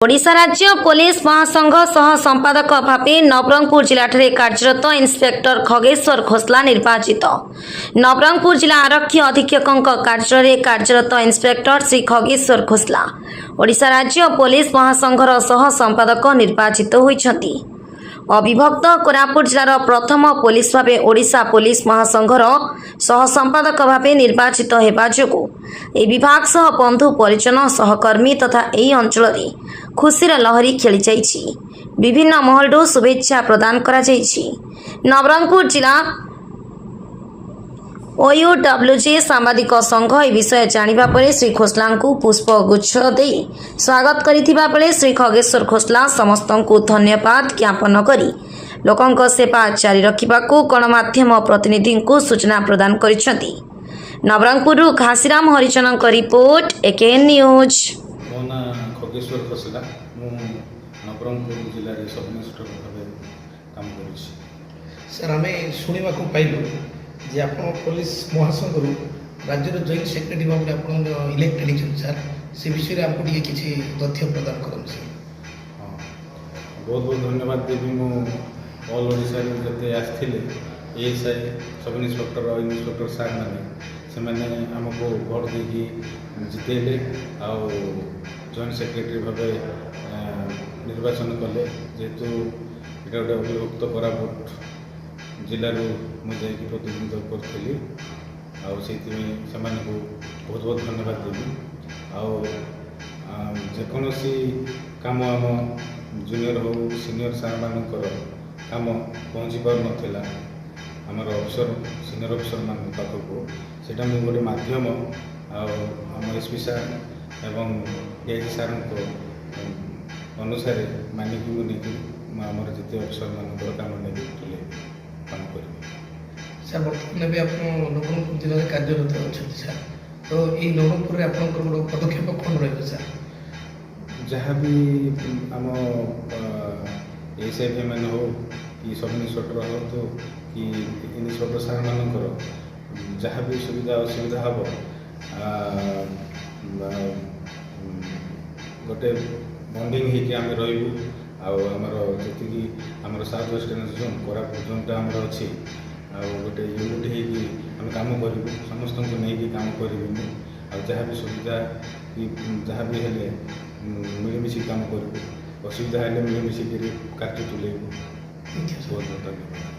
ओडिशा राज्य पुलिस महासंघ सह संपादक भावे नवरंगपुर जिलाठरे कार्यरत इन्स्पेक्टर खगेश्वर खोसला निर्वाचित। नवरंगपुर जिला आरक्षी अधीक्षक कार्यालय कार्यरत इन्स्पेक्टर श्री खगेश्वर खोसला ओडिशा राज्य पुलिस महासंघर सह संपादक निर्वाचित होइछन्ति। अविभक्त कोरापुट जिलार प्रथम पुलिस भावे ओडिशा पुलिस महासंघर सह संपादक भावे निर्वाचित हेबा जोगु ए विभाग सह बंधु परिजन सहकर्मी तथा एही अंचल खुशीर लहरी खेली जाइछि। विभिन्न महलडू शुभेच्छा प्रदान करा जाइछि। नवरंगपुर जिला ओयूडब्ल्यूजे सांबादिक संघ ए विषय जानिबा परे श्री खोसला को पुष्पगुच्छ दे स्वागत करिथिबा बेले श्री खगेश्वर खोसला समस्तंकु धन्यवाद ज्ञापन करी लोकंक सेवा जारी रखिबाकू गणमाध्यम प्रतिनिधि को सूचना प्रदान करिसेंति। नवरंगपुर घासीराम हरिजन रिपोर्ट एकेएन न्यूज। मो ना खगेश्वर खोसला मु नवरंगपुर जिले में सब इन्स्पेक्टर भाव काम करुछि। सर आम शुणा पाइलु जे आप पुलिस महासंघ राज्य जॉइंट सेक्रेटरी भाव में आप इलेक्टेड होती सर से विषय में आपको किसी तथ्य प्रदान करूँ सर। हाँ बहुत बहुत धन्यवाद देवी मु ऑल ओडिशा जो आसते एएसआई सब इन्स्पेक्टर और इन्स्पेक्टर सार मैंने आमको भोट देकी जितेले आउ जॉइंट सेक्रेटरी भाव निर्वाचन कले जेहेतु यहाँ गोटे अविभक्त कोरापुट जिलूर मुझे प्रतिनिधित्व करी से बहुत बहुत धन्यवाद देवी। आकोसी कम आम जूनियर हो सीनियर सार मानकर कम पहुँची पार नाला आमर अफिसर सीनियर अफिसर मान पाखक से गोटे मध्यम आम एसपी सार एवं डीआईजी सार अनुसार मानिकी मुझे आमर जिते अफिसर मान कम नहीं काम कर सर बर्तमान भी आप नवरंगपुर जिले में कार्यरत अच्छा सर तो ये नवरंगपुर आप पदक्षेप कौन रही सर जहाँ भी आम एएसआई मैंने हो कि सब इन्स्पेक्टर हो तो कि इन्स्पेक्टर सार मानकर जहाँ भी सुविधा असुविधा हम गोटे बंडिंग होकर आम रही आमर जी आमर साउथ वेस्टर्न जोन कोरापुट जोनटा आमर अच्छी गोटे यूनिट होगी आम कम करूँ समस्त को लेकिन कम करूँ जहाँ भी सुविधा कि जहाँ भी हेले मिलमिशी कम करूँ असुविधा हेले मिलमिशी कार्य तुलेबू। बहुत बहुत धन्यवाद।